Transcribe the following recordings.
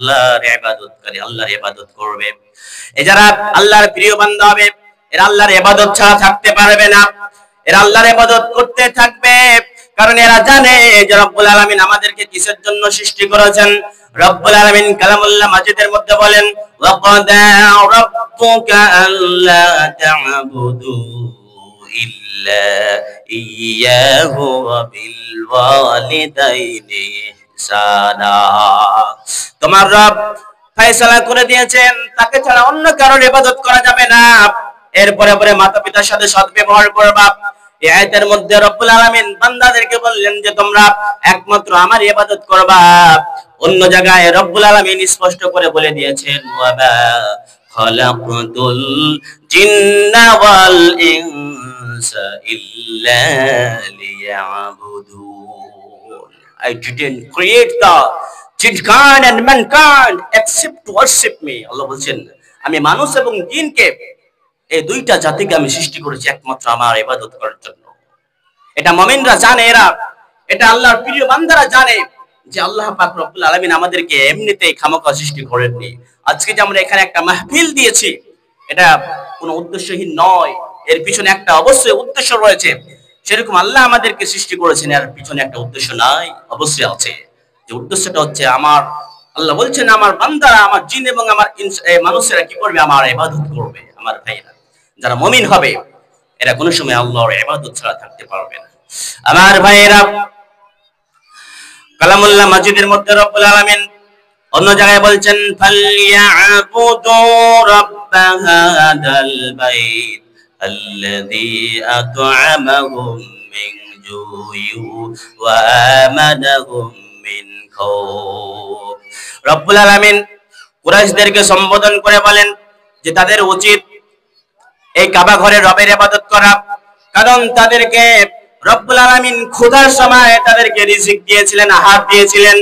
আল্লাহর ইবাদতকারী, আল্লাহর ইবাদত করবে। এ যারা আল্লাহর প্রিয় বান্দা হবে, এরা আল্লাহর ইবাদত ছাড়া থাকতে পারবে না। এরা আল্লাহর ইবাদত করতে থাকবে, কারণ এরা জানে যে রব্বুল আলামিন আমাদেরকে কিসের জন্য সৃষ্টি করেছেন। রব্বুল আলামিন কালামুল্লাহ মাজিদের মধ্যে বলেন, ওয়া ক্বাদা রাব্বুকা আল্লা তা'বুদু ইল্লা ইয়্যাহু ওয়া বিল ওয়ালিদাইনি ইহসানা। তোমার রব ফয়সালা করে দিয়েছেন তাকে ছাড়া অন্য কারোর ইবাদত করা যাবে না। এরপরে পরে মাতা পিতার সাথে সদ্ব্যবহার করবা। এই আয়াতের মধ্যে রব্বুল আলামিন বান্দাদেরকে বললেন যে তোমরা একমাত্র আমার ইবাদত করবা। অন্য জায়গায় রব্বুল আলামিন স্পষ্ট করে বলে দিয়েছেন, ওয়া মা খালাকতুল জিন্না ওয়াল ইনসা ইল্লা লিয়াবুদুন। I didn't create the jinkind and mankind except to worship me. আল্লাহ বলছেন আমি মানুষ এবং জিনকে, এই দুইটা জাতিকে আমি সৃষ্টি করেছি একমাত্র আমার ইবাদত করার জন্য। এটা মুমিনরা জানে, এটা আল্লাহর প্রিয় বান্দারা জানে যে আল্লাহ পাক রব্বুল আলামিন আমাদেরকে এমনিতেই খামখা সৃষ্টি করেননি। আজকে যে আমরা এখানে একটা মাহফিল দিয়েছি, এটা কোনো উদ্দেশ্যহীন নয়, এর পিছনে একটা অবশ্যই উদ্দেশ্য রয়েছে। সেরকম আল্লাহ আমাদেরকে সৃষ্টি করেছেন, এর পিছনে একটা উদ্দেশ্য নাই, অবশ্যই আছে। যে উদ্দেশ্যটা হচ্ছে আমার, আল্লাহ বলছেন আমার বান্দারা, আমার জিন এবং আমার মানুষেরা কি করবে, আমার ইবাদত করবে। আমার ভাইরা যারা মুমিন হবে এরা কোনো সময় আল্লাহর ইবাদত ছাড়া থাকতে পারবে না। আমার ভাইরা কালামুল্লাহ মাজিদের মধ্যে রব্বুল আলামিন অন্য জায়গায় বলছেন, ফালইয়াবুদু রাব্ব হাদাল বাইত আল্লাযী আত'আমাহুম মিন জু'ইন ওয়া আমানাহুম মিন খাউফ। রব্বুল আলামিন কুরাইশদেরকে সম্বোধন করে বলেন যে তাদের উচিত এই কাবা ঘরের রবের ইবাদত করা, কারণ তাদেরকে রব্বুল আলামিন ক্ষুধার সময় তাদেরকে রিজিক দিয়েছিলেন, আহার দিয়েছিলেন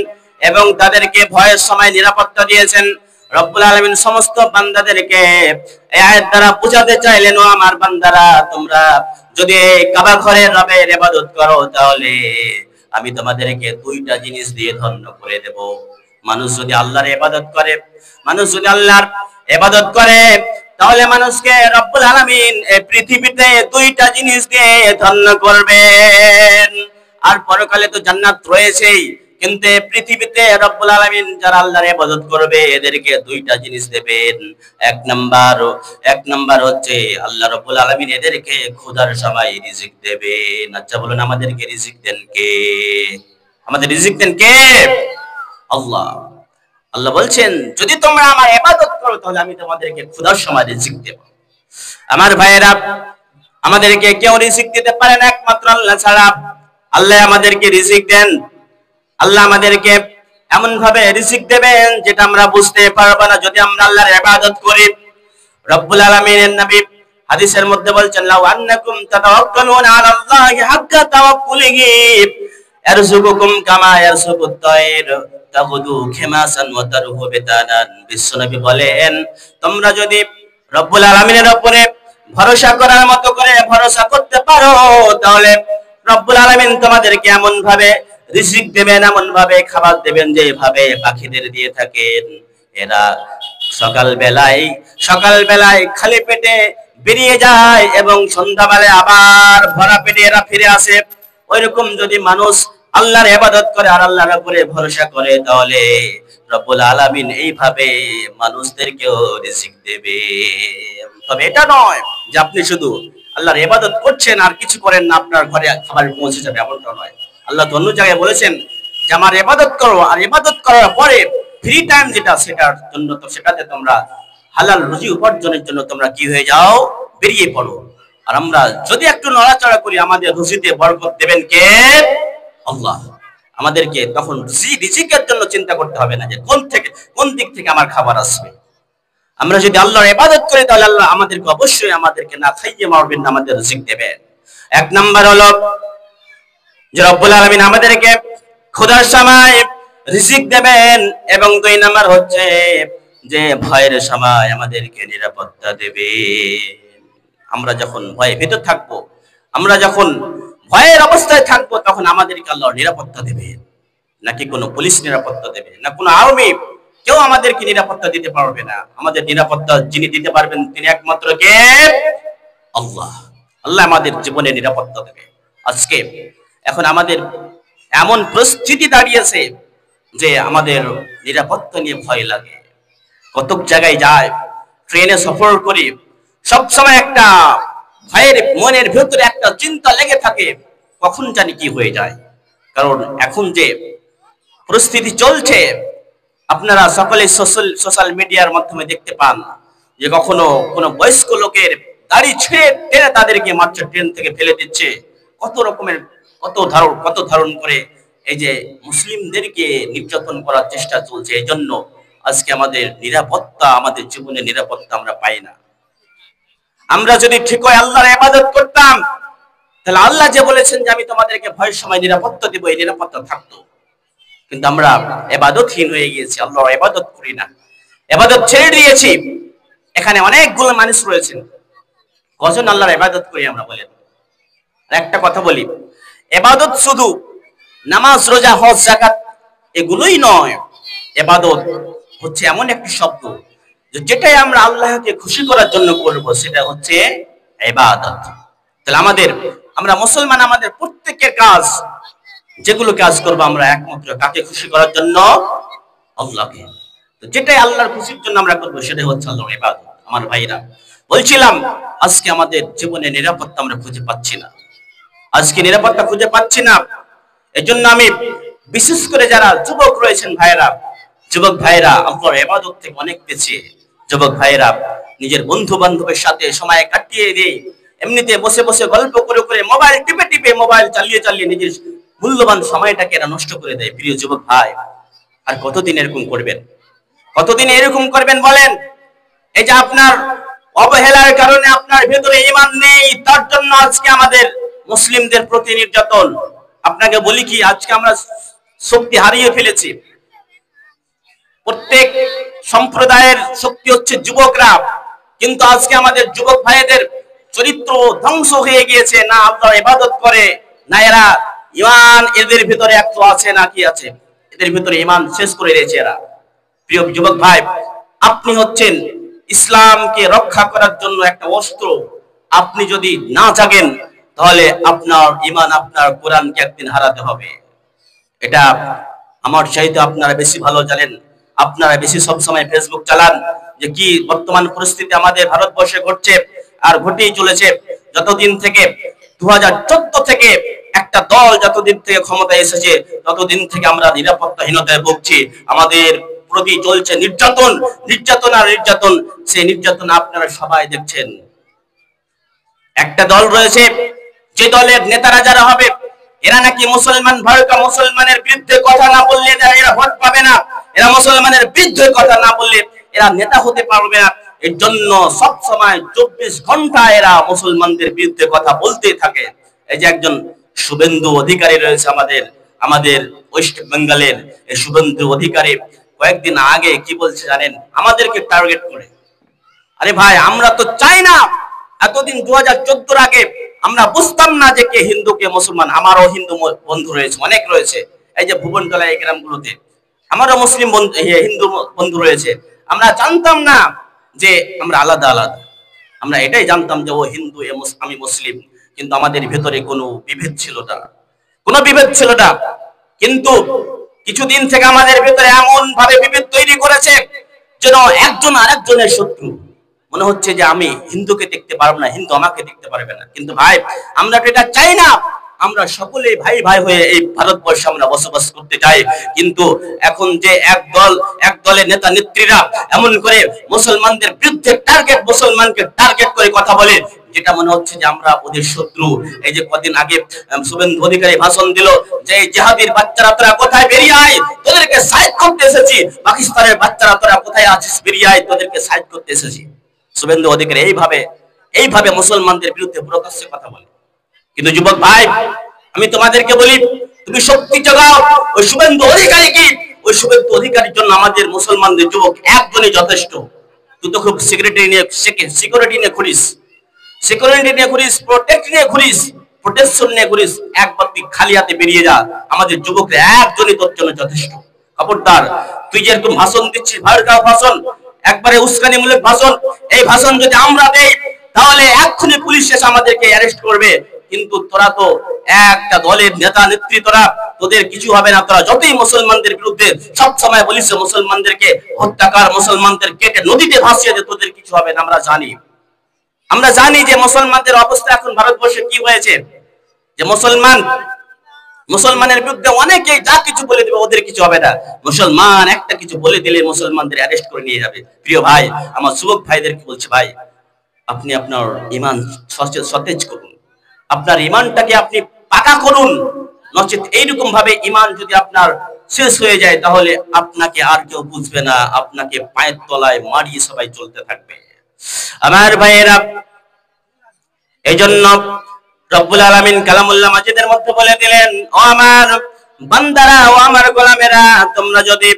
এবং তাদেরকে ভয়ের সময় নিরাপত্তা দিয়েছেন। রব্বুল আলামিন সমস্ত বান্দাদেরকে এই আয়াত দ্বারা বুঝাতে চাইলেন, ও আমার বান্দারা, তোমরা যদি এই কাবা ঘরের রবের ইবাদত করো তাহলে আমি তোমাদেরকে দুইটা জিনিস দিয়ে ধন্য করে দেব। মানুষ যদি আল্লাহর ইবাদত করে, মানুষ যদি আল্লাহর ইবাদত করে তাহলে মানুষকে রব্বুল আলামিন এই পৃথিবীতে দুইটা জিনিস দিয়ে ধন্য করবেন। আর পরকালে তো জান্নাত রয়েছেই, কিন্তু পৃথিবীতে রব্বুল আলামিন যারা আল্লাহর ইবাদত করবে এদেরকে দুইটা জিনিস দেবেন। এক নাম্বার হচ্ছে আল্লাহ রব্বুল আলামিন এদেরকে ক্ষুধার সময় রিজিক দেবেন। আচ্ছা বলুন, আমাদেরকে রিজিক দেন কে? আমাদের রিজিক দেন কে? আল্লাহ। আল্লাহ বলছেন যদি তোমরা আমার ইবাদত করো তাহলে আমি তোমাদেরকে ক্ষুধার সময় রিজিক দেব। আমার ভাইয়েরা, আমাদেরকে কেউ রিজিক দিতে পারে না একমাত্র আল্লাহ ছাড়া। আল্লাহ আমাদেরকে রিজিক দেন। আল্লাহ আমাদেরকে এমন ভাবে রিজিক দেবেন যেটা আমরা বুঝতে পারবো না যদি আমরা আল্লাহর ইবাদত করি। রব্বুল আলামিনের নবী হাদিসের মধ্যে বলছেন, লাউ আন্নাকুম তাতাওয়াক্কালুনা আলাল্লাহি হাক্কা তাওয়াক্কুলিহি ইয়ারযুকুকুম কামা ইয়ারযুকুত তায়র তাগুদু খিমাসান ওয়া তারহু বিতানান। বিশ্বনবী বলেন, তোমরা যদি রব্বুল আলামিনের উপরে ভরসা করার মতো করে ভরসা করতে পারো তাহলে রব্বুল আলামিন তোমাদেরকে এমন ভাবে রিজিক দেবেন, এমন ভাবে খাবার দেবেন যেভাবে পাখিদের দিয়ে থাকেন। এরা সকাল বেলায় খালি পেটে বেরিয়ে যায় এবং সন্ধ্যাবেলায় আবার ভরা পেটে এরা ফিরে আসে। ওইরকম যদি মানুষ আল্লাহর ইবাদত করে আর আল্লাহর উপরে ভরসা করে তাহলে রব্বুল আলামিন এইভাবে মানুষদেরকেও রিজিক দেবে। তবে এটা নয় যে আপনি শুধু আল্লাহর ইবাদত করছেন আর কিছু করেন না, আপনার ঘরে খাবার পৌঁছে যাবে, এমনটা নয়। আল্লাহ তো অন্য জায়গায় বলেছেন যে আমার ইবাদত করো, আর ইবাদত করার পরে ফ্রি টাইম যেটা সেটার জন্য তো সেটাতে তোমরা হালাল রুজি উপার্জনের জন্য তোমরা কি হয়ে যাও, বেরিয়ে পড়ো। আর আমরা যদি একটু নড়াচড়া করি আমাদের রুজিতে বরকত দেবেন কে? আল্লাহ। আমাদেরকে তখন রিজিকের জন্য চিন্তা করতে হবে না যে কোন দিক থেকে আমার খাবার আসবে। আমরা যদি আল্লাহর ইবাদত করি তাহলে আল্লাহ আমাদেরকে অবশ্যই আমাদেরকে না খাইয়ে মারবেন না, আমাদের রিজিক দেবেন। এক নাম্বার হলো যে রব্বুল আলামিন আমাদেরকে ক্ষুধার সময় রিজিক দেবেন, এবং দুই নাম্বার হচ্ছে যে ভয়ের সময় আমাদেরকে নিরাপত্তা দেবেন। আমরা যখন ভয়ের ভিতর থাকবো, আমরা যখন ভয়ের অবস্থায় থাকবো তখন আমাদেরকে আল্লাহ নিরাপত্তা দেবেন। নাকি কোনো পুলিশ নিরাপত্তা দেবে, না কোনো আর্মি কেউ আমাদেরকে নিরাপত্তা দিতে পারবে না। আমাদের নিরাপত্তা যিনি দিতে পারবেন তিনি একমাত্র কে? আল্লাহ। আল্লাহ আমাদের জীবনে নিরাপত্তা দেবে। আজকে এখন আমাদের এমন পরিস্থিতি দাঁড়িয়েছে যে আমাদের নিরাপত্তা নিয়ে ভয় লাগে। কত জায়গায় যায়, ট্রেনে সফর করি, সবসময় একটা ভয়ের, মনের ভেতরে একটা চিন্তা লেগে থাকে, কখন জানি কি হয়ে যায়। কারণ এখন যে পরিস্থিতি চলছে, আপনারা সকলে সোশ্যাল মিডিয়ার মাধ্যমে দেখতে পান যে কখনো কোনো বয়স্ক লোকের গাড়ি ছেড়ে টেনে তাদেরকে মারছে, ট্রেন থেকে ফেলে দিচ্ছে, কত রকমের কত ধারণ করে এই যে মুসলিমদেরকে নির্যাতন করার চেষ্টা চলছে। এই জন্য আজকে আমাদের নিরাপত্তা, আমাদের জীবনে নিরাপত্তা আমরা পাই না। আমরা যদি ঠিক হয় আল্লাহর ইবাদত করতাম, তাহলে আল্লাহ যে বলেছেন যে আমি তোমাদেরকে ভয়ের সময় নিরাপত্তা দেব, এই নিরাপত্তা থাকতো। কিন্তু আমরা ইবাদতহীন হয়ে গিয়েছি, আল্লাহর ইবাদত করি না, ইবাদত ছেড়ে দিয়েছি। এখানে অনেকগুলো মানুষ রয়েছেন, কজন আল্লাহর ইবাদত করি আমরা বলেন? একটা কথা বলি, ইবাদত শুধু নামাজ, রোজা, হজ, যাকাত এগুলোই নয়। ইবাদত হচ্ছে এমন একটি শব্দ যেটাই আমরা আল্লাহকে খুশি করার জন্য করব, সেটা হচ্ছে ইবাদত। তাহলে আমরা মুসলমান, আমাদের প্রত্যেকের কাজ, যেগুলো কাজ করবো আমরা একমাত্র কাকে খুশি করার জন্য? আল্লাহকে। তো যেটাই আল্লাহর খুশির জন্য আমরা করবো সেটাই হচ্ছে আল্লাহর ইবাদত। আমার ভাইরা, বলছিলাম আজকে আমাদের জীবনে নিরাপত্তা আমরা খুঁজে পাচ্ছি না। আজকে নিরাপত্তা খুঁজে পাচ্ছি না। এজন্য আমি বিশেষ করে যারা যুবক রয়েছেন যুবক ভাইরা আল্লাহর ইবাদত থেকে অনেক পিছিয়ে। যুবক ভাইরা নিজের বন্ধু বান্ধবের সাথে সময় কাটিয়ে দিয়ে এমনিতে বসে বসে গল্প করে করে, মোবাইল টিপে টিপে, মোবাইল চালিয়ে চালিয়ে নিজের মূল্যবান সময়টাকে এরা নষ্ট করে দেয়। প্রিয় যুবক ভাই, আর কতদিন এরকম করবেন? কতদিন এরকম করবেন বলেন? এই যে আপনার অবহেলার কারণে আপনার ভেতরে ঈমান নেই, তার জন্য আজকে আমাদের মুসলিমদের প্রতি নির্যাতন। আপনাকে বলি কি, আজকে আমরা শক্তি হারিয়ে ফেলেছি। প্রত্যেক সম্প্রদায়ের শক্তি হচ্ছে যুবকরা, কিন্তু আজকে আমাদের যুবক ভাইদের চরিত্র ধ্বংস হয়ে গিয়েছে। না আল্লাহর ইবাদত করে, না এরা ঈমান এদের ভিতরে একটু আছে, না কি আছে, এদের ভিতরে ঈমান শেষ করে দিয়েছে এরা। প্রিয় যুবক ভাই, আপনি হচ্ছেন ইসলামকে রক্ষা করার জন্য একটা অস্ত্র। আপনি যদি না জাগেন তাহলে আপনার ঈমান, আপনার কোরআনকে একদিন হারাতে হবে। এটা আমার চাইতে আপনারা বেশি ভালো জানেন। আপনারা বেশি সবসময় ফেসবুক চালান, যে কি বর্তমান পরিস্থিতি আমাদের ভারতবর্ষে ঘটছে আর ঘটেই চলেছে। যতদিন থেকে 2014 থেকে একটা দল যতদিন থেকে ক্ষমতায় এসেছে, ততদিন থেকে আমরা নিরাপত্তাহীনতায় ভুগছি। আমাদের প্রতি চলছে নির্যাতন, নির্যাতন আর নির্যাতন। সেই নির্যাতন আপনারা সবাই দেখছেন। একটা দল রয়েছে, যে দলের নেতারা যারা হবে, এরা নাকি মুসলমান ভারত মুসলমানের বিরুদ্ধে কথা না বললে এরা ভোট পাবে না, এরা মুসলমানের বিরুদ্ধে কথা না বললে এরা নেতা হতে পারবে না। এর জন্য সব সময় 24 ঘন্টা এরা মুসলমানদের বিরুদ্ধে কথা বলতে থাকে। এই যে একজন শুভেন্দু অধিকারী রয়েছে আমাদের ওয়েস্ট বেঙ্গলের, এই শুভেন্দু অধিকারী কয়েকদিন আগে কি বলছে জানেন? আমাদেরকে টার্গেট করে। আরে ভাই, আমরা তো চাই না। এতদিন 2014 আগে আমরা বুঝতাম না যে কে হিন্দু কে মুসলমান। আমারও হিন্দু বন্ধু রয়েছে, অনেক রয়েছে। এই যে ভুবনতলা এই গ্রামগুলোতে আমারও মুসলিম বন্ধু, হিন্দু বন্ধু রয়েছে। আমরা জানতাম না যে আমরা আলাদা আলাদা। আমরা এটাই জানতাম যে ও হিন্দু, আমি মুসলিম। কিন্তু আমাদের ভেতরে কোনো বিভেদ ছিল না, কোনো বিভেদ ছিল না। কিন্তু কিছুদিন থেকে আমাদের ভেতরে এমন ভাবে বিভেদ তৈরি করেছে যেন একজন আরেকজনের শত্রু। মনে হচ্ছে যে আমি হিন্দুকে দেখতে পারবো না, হিন্দু আমাকে দেখতে পারবে না। কিন্তু ভাই, আমরা এটা চাই না। আমরা সকলেই ভাই ভাই হয়ে এই ভারতবর্ষে আমরা বসবাস করতে চাই। কিন্তু এখন যে এক দলের নেতা নেত্রীরা এমন করে মুসলমানদের বিরুদ্ধে মুসলমানকে টার্গেট করে কথা বলে, যেটা মনে হচ্ছে যে আমরা ওদের শত্রু। এই যে কদিন আগে শুভেন্দু অধিকারী ভাষণ দিল যে জিহাদির বাচ্চারা তোরা কোথায়, বেরিয়ে আয়, তোদেরকে সাইড করতে এসেছি। পাকিস্তানের বাচ্চারা তোরা কোথায় আছিস, বেরিয়ে আয়, তোদেরকে সাইড করতে এসেছি। শুভেন্দু অধিকারী এইভাবে মুসলমানদের বিরুদ্ধে প্রকাশ্যে কথা বলে। কিন্তু যুবক ভাই, আমি তোমাদেরকে বলি, তুমি শক্তি জোগাও। ওই শুভেন্দু অধিকারীর জন্য আমাদের মুসলমানদের যুবক একজনই যথেষ্ট। তুই তো খুব সিকিউরিটি নিয়ে ঘুরিস, প্রোটেকশন নিয়ে ঘুরিস। একবার তুই খালি হাতে বেরিয়ে যা, আমাদের যুবকরা একজনই তোর জন্য যথেষ্ট। খবরদার, তুই যেরকম ভাষণ দিচ্ছিস, ভাড়কাও ভাষণ, একবারে উস্কানিমূলক ভাষণ, এই ভাষণ যদি আমরা দেই তাহলে এক্ষুনি পুলিশ এসে আমাদেরকে অ্যারেস্ট করবে। কিন্তু তোরা তো একটা দলের নেতা নেত্রী, তোদের কিছু হবে না। তোরা যতই মুসলমানদের বিরুদ্ধে সব সময় বলিস মুসলমানদেরকে হত্যাকার, মুসলমানদের কেটে নদীতে ভাসিয়ে দে, তোদের কিছু হবে না। আমরা জানি যে মুসলমানদের অবস্থা এখন ভারতবর্ষে কি হয়েছে, যে মুসলমানের বিরুদ্ধে অনেকেই যা কিছু বলে দেবে, ওদের কিছু হবে না। মুসলমান একটা কিছু বলে দিলে মুসলমানদের অ্যারেস্ট করে নিয়ে যাবে। প্রিয় ভাই, আমার যুবক ভাইদেরকে বলছি, ভাই আপনি আপনার ঈমান সতেজ করুন, আপনার ঈমানটাকে আপনি পাকা করুন। নচেত এইরকম ভাবে ঈমান যদি আপনার শেষ হয়ে যায় তাহলে আপনাকে আর কেউ বুঝবে না, আপনাকে পায়ের তলায় মারিয়ে সবাই চলতে থাকবে। আমার ভাইয়েরা, এই জন্য রব্বুল আলামিন কালামুল্লাহ মাজিদের মধ্যে বলে দিলেন, ও আমার বান্দারা, ও আমার গোলামেরা, তোমরা যদি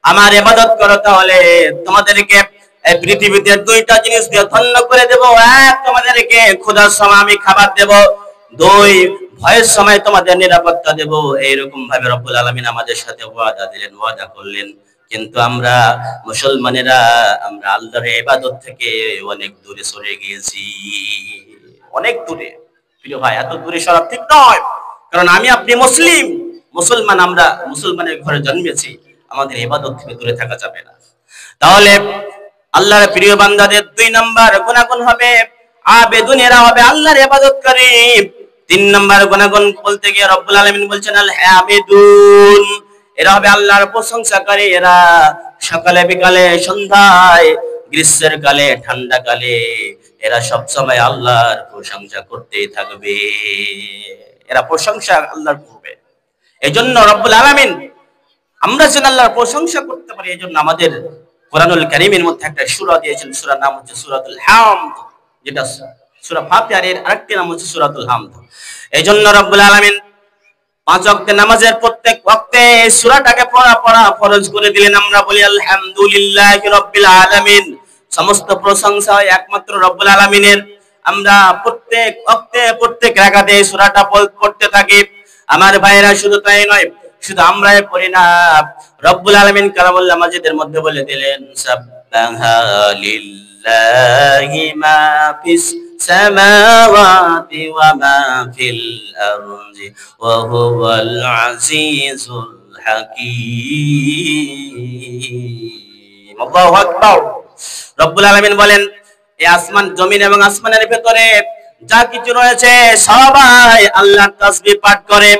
আমার ইবাদত করো তাহলে তোমাদেরকে এই পৃথিবীতে দুইটা জিনিস দিয়ে ধন্য করে দেব। এক, তোমাদেরকে ক্ষুধার সময় আমি খাবার দেব। দুই, ভয়ের সময় তোমাদের নিরাপত্তা দেব। এইরকম ভাবে রব্বুল আলামিন আমাদের সাথে ওয়াদা দিলেন, ওয়াদা করলেন। কিন্তু আমরা মুসলমানেরা, আমরা আল্লাহর ইবাদত থেকে অনেক দূরে সরে গিয়েছি, অনেক দূরে। প্রিয় ভাই, এত দূরে সরা ঠিক নয়, কারণ আমি আপনি মুসলমান, আমরা মুসলমানের ঘরে জন্মেছি, আমাদের ইবাদত থেকে দূরে থাকা যাবে না। তাহলে আল্লাহর প্রিয় বান্দাদের 2 নাম্বার গুণাগুণ হবে, আবেদুনেরা হবে আল্লাহর ইবাদতকারী। 3 নাম্বার গুণাগুণ বলতে গিয়ে রব্বুল আলামিন বলছেন আল হামিদুন, এরা হবে আল্লাহর প্রশংসাকারী। এরা সকালে বিকালে সন্ধ্যায়, গ্রীষ্মের কালে ঠান্ডা কালে, এরা সব সময় আল্লাহর প্রশংসা করতেই থাকবে, এরা প্রশংসা আল্লাহর করবে। এজন্য রব্বুল আলামিন আমরা যেন আল্লাহর প্রশংসা করতে পারি, এজন্য আমাদের কোরআনুল কারীমের মধ্যে একটা সূরা দিয়েছেন, সূরার নাম হচ্ছে সূরাতুল হামদ, যেটা সূরা ফাতিহার আরেকটি নাম হচ্ছে সূরাতুল হামদ। এজন্য রব্বুল আলামিন 5 ওয়াক্তের নামাজের প্রত্যেক ওয়াক্তে এই সূরাটাকে পড়া ফরজ করে দিলেন। আমরা বলি আলহামদুলিল্লাহি রাব্বিল আলামিন, সমস্ত প্রশংসা একমাত্র রব্বুল আলামিনের। আমরা প্রত্যেক ওয়াক্তে প্রত্যেক রাকাতে এই সূরাটা পড়তে থাকি। আমার ভাইরা, শুধু তাই নয়, শুধু আমরাই পড়ি না, রব্বুল আলামিন কালামুল্লাহ মাজিদের মধ্যে বলে দিলেন, সাব্বাহা লিল্লাহি মা ফিস সামাওয়াতি ওয়া মা ফিল আরদি ওয়া হুয়াল আজিজুল হাকীম। আল্লাহু আকবার। রব্বুল আলামিন বলেন, এই আসমান, জমিন এবং আসমানের ভেতরে যা কিছু রয়েছে সবাই আল্লাহর তাসবিহ পাঠ করে,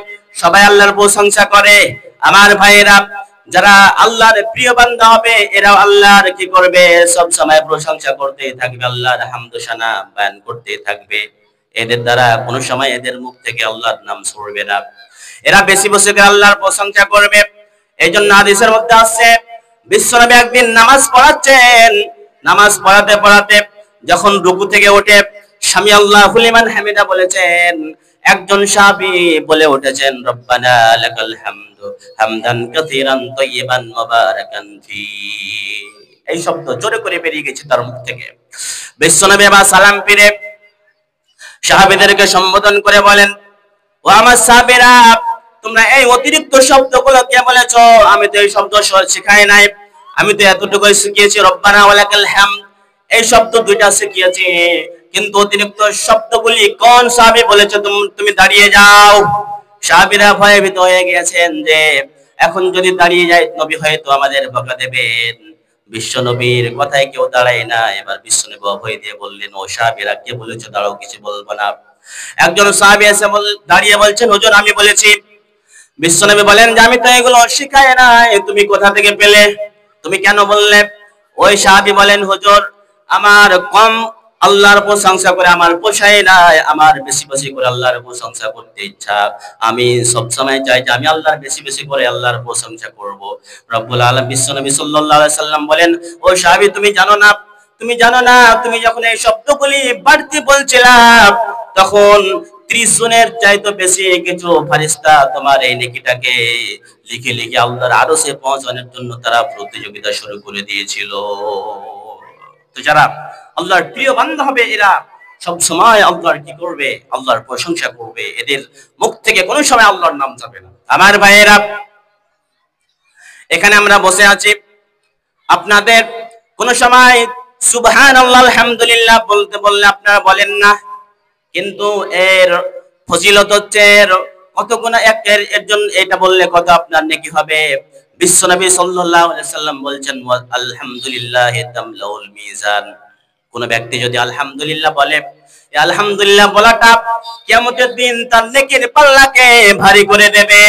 সবাই আল্লাহর প্রশংসা করে। আমার ভাইয়েরা, যারা আল্লাহর প্রিয় বান্দা হবে এরা আল্লাহর কি করবে, সব সময় প্রশংসা করতেই থাকবে, আল্লাহর হামদু শানা বয়ান করতেই থাকবে। এদের দ্বারা কোনো সময় এদের মুখ থেকে আল্লাহর নাম সরবে না, এরা বেশি বেশি করে আল্লাহর প্রশংসা করবে। এই জন্য হাদিসের মধ্যে আছে, বিশ্বনবী একদিন নামাজ পড়াচ্ছেন, নামাজ পড়াতে পড়াতে যখন রুকু থেকে উঠে সামি আল্লাহু লিমান হামিদা বলেছেন, একজন সাহাবী বলে উঠেছেন, রব্বানা লাকাল হামদু হামদান কাসীরান তাইয়িবান মুবারাকান ফি। এই শব্দ জোরে করে বেরিয়ে গেছে তার মুখ থেকে। বিশ্বনবী আবার সালাম ফিরে সাহাবীদেরকে সম্বোধন করে বলেন, ও আমার সাহাবীরা, তোমরা এই অতিরিক্ত শব্দগুলো কে বলেছো? আমি তো এই শব্দ শিখাই নাই, আমি তো এতটুকুই শিখিয়েছি, রব্বানা ওয়া লাকাল হামদ এই শব্দ 2টা শিখিয়েছি, কিন্তু অতিরিক্ত শব্দগুলি কোন সাহাবী বলেছে তুমি দাঁড়িয়ে যাও। সাহাবীরা ভয়ভীত হয়ে গিয়েছেন যে এখন যদি দাঁড়িয়ে যায় নবী হয়তো আমাদের বকা দেবেন। বিশ্ব নবীর কথায় কেউ দাঁড়ায় না। এবার বিশ্ব নবী ভয় দিয়ে বললেন, ও সাহাবীরা, কে বলেছে দাঁড়াও, কিছু বলবো না। একজন সাহাবী এসে দাঁড়িয়ে বলছেন, হুজুর আমি বলেছি। বিশ্ব নবী বলেন যে আমি তো এগুলো শিখাই নাই, তুমি কোথা থেকে পেলে, তুমি কেন বললে? ওই সাহাবী বলেন, হুজুর আমার কম আল্লাহর প্রশংসা করে আমার পোষায় না, আমার বেশি বেশি করে আল্লাহর প্রশংসা করতে ইচ্ছা। আমি সব সময় চাই যে আমি আল্লাহর বেশি বেশি করে আল্লাহর প্রশংসা করব। রব্বুল আলামিন বিশ্বনবী সাল্লাল্লাহু আলাইহি সাল্লাম বলেন, ও সাহাবী তুমি জানো না, তুমি যখন এই শব্দগুলি বাড়তি বলছিলাম তখন 30 জনের চাইতে বেশি কিছু ফেরেশতা তোমার এই নেকিটাকে লিখে লিখে আল্লাহর আরশে পৌঁছানোর জন্য তারা প্রতিযোগিতা শুরু করে দিয়েছিল। তো যারা আল্লাহর প্রিয় বান্দা হবে এরা সব সময় আল্লাহর কি করবে, আল্লাহর প্রশংসা করবে, এদের মুখ থেকে কোনো সময় আল্লাহর নাম যাবে না। আমার ভাইয়েরা, এখানে আমরা বসে আছি, আপনাদের কোন সময় সুবহানাল্লাহ আলহামদুলিল্লাহ বলতে বললে আপনারা বলেন না, কিন্তু এর ফজিলত হচ্ছে কত গুণ, এর জন্য এটা বললে কত আপনার নেকি হবে। বিশ্বনবী সাল্লাল্লাহু আলাইহি সাল্লাম বলছেন আলহামদুলিল্লাহ তামলাউল মিজান। কোন ব্যক্তি যদি আলহামদুলিল্লাহ বলে, এই আলহামদুলিল্লাহ বলাটা কিয়ামতের দিন তার নেকির পাল্লাকে ভারী করে দেবে।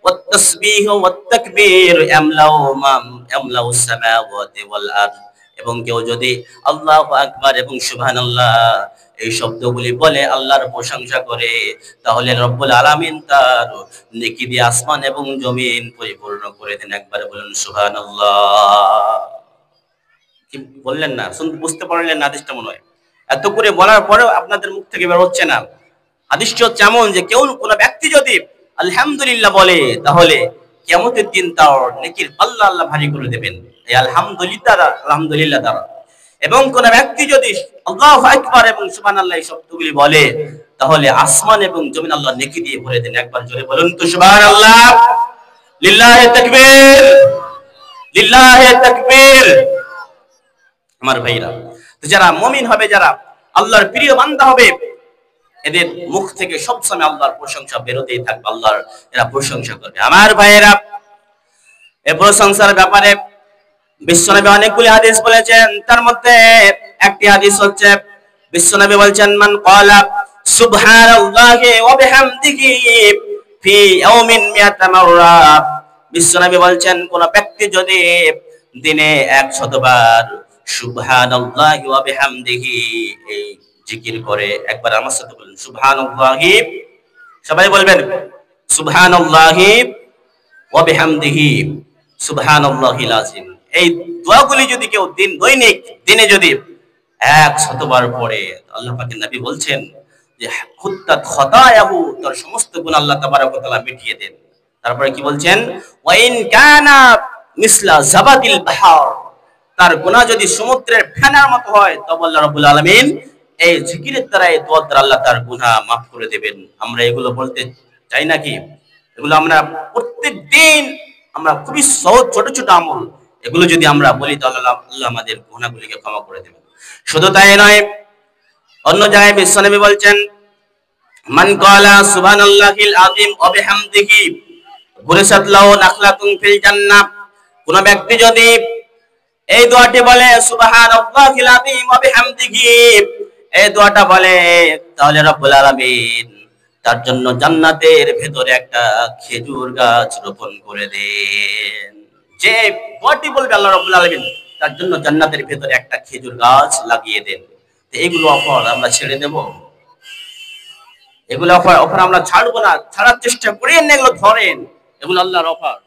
والتسبيح والتكبير يملأ السماوات والأرض। এবং কেউ যদি আল্লাহু আকবার এবং সুবহানাল্লাহ এই শব্দগুলি বলে আল্লাহর প্রশংসা করে, তাহলে রব্বুল আলামিন তার নেকি দিয়ে আসমান এবং জমিন পরিপূর্ণ করে দেন। একবার বলুন সুবহানাল্লাহ। কি বললেন না? বুঝতে পারলেন না হাদিসটা? মনে হয় এত করে বলার পরেও আপনাদের মুখ থেকে বের হচ্ছে না। হাদিসটি হচ্ছে এমন যে কেউ কোন ব্যক্তি যদি আলহামদুলিল্লাহ বলে, তাহলে কিয়ামতের দিন তার নেকির পাল্লা আল্লাহ ভারী করে দেবেন এই আলহামদুলিল্লাহ দ্বারা। এবং কোন ব্যক্তি যদি আল্লাহু আকবার এবং সুবহানাল্লাহ এই শব্দগুলি বলে, তাহলে আসমান এবং জমিন আল্লাহ নেকি দিয়ে ভরে দেন। একবার জোরে বলুন তো সুবহানাল্লাহ। লিল্লাহি তাকবীর, লিল্লাহি তাকবীর। আমার ভাইরা, তো যারা মুমিন হবে, যারা আল্লাহর প্রিয় বান্দা হবে, এদের মুখ থেকে সবসময় আল্লাহর প্রশংসা বেরোতেই থাকবে, আল্লাহর এরা প্রশংসা করবে। আমার ভাইয়েরা, এই প্রশংসার ব্যাপারে বিশ্বনবী অনেকগুলি হাদিস বলেছেন। তার মধ্যে একটি হাদিস হচ্ছে, বিশ্বনবী বলছেন মান ক্বালা সুবহানাল্লাহি ওয়া বিহামদিহি ফি ইয়াউমিন মিয়াতা মাররা। বিশ্বনবী বলছেন কোন ব্যক্তি যদি দিনে 100 বার সুবহানাল্লাহি ওয়া বিহামদিহি এই জিকির করে, একবার আমার সাথে বলুন সুবহানাল্লাহি, সবাই বলবেন সুবহানাল্লাহি ওয়া বিহামদিহি সুবহানাল্লাহিল আযীম। এই দোয়াগুলি যদি কেউ দৈনিক দিনে যদি 100 বার পড়ে, আল্লাহ পাকের নবী বলছেন যে খুত্তাত খতায়াহু, তার সমস্ত গুনাহ আল্লাহ তাবারক ওয়া তাআলা মিটিয়ে দেন। তারপরে কি বলছেন, ওয়া ইন কানা মিসলা জাবাদিল বাহর, তার গুনাহ যদি সমুদ্রের ফেনার মতো হয়, তবে আল্লাহ রাব্বুল আলামিন এই জিকিরের দ্বারা, এই দোয়ার দ্বারা আল্লাহ তার গুনাহ মাফ করে দেবেন। আমরা এগুলো বলতে চাই নাকি? এগুলো আমরা প্রত্যেক দিন, আমরা খুবই সহজ ছোট ছোট আমল, এগুলো যদি আমরা বলি, তাহলে আল্লাহ আমাদের গুনাহগুলিকে ক্ষমা করে দেবেন। শুধু তাই নয়, অন্য জায়গায় বিশ্বনবী বলছেন মান ক্বালা সুবহানাল্লাহিল আযীম ওয়া বিহামদিহি বুরিসাত লাহু নাখলাতুন ফিল জান্নাহ। কোন ব্যক্তি যদি এই দোয়াটি বলে সুবহানাল্লাহিল আযীম ওয়া বিহামদিহি, এই দোয়াটা বলে, তাহলে রব্বুল আলামিন তার জন্য জান্নাতের ভেতরে একটা খেজুর গাছ রোপণ করে দেন। যে দোয়াটি বলবে আল্লাহ রাব্বুল আলামিন তার জন্য জান্নাতের ভেতরে একটা খেজুর গাছ লাগিয়ে দেন। তো এগুলো অফার আমরা ছেড়ে দেব? এগুলো অফার আমরা ছাড়বো না, ছাড়ার চেষ্টা করেন না, এগুলো ধরেন, এগুলো আল্লাহর অফার।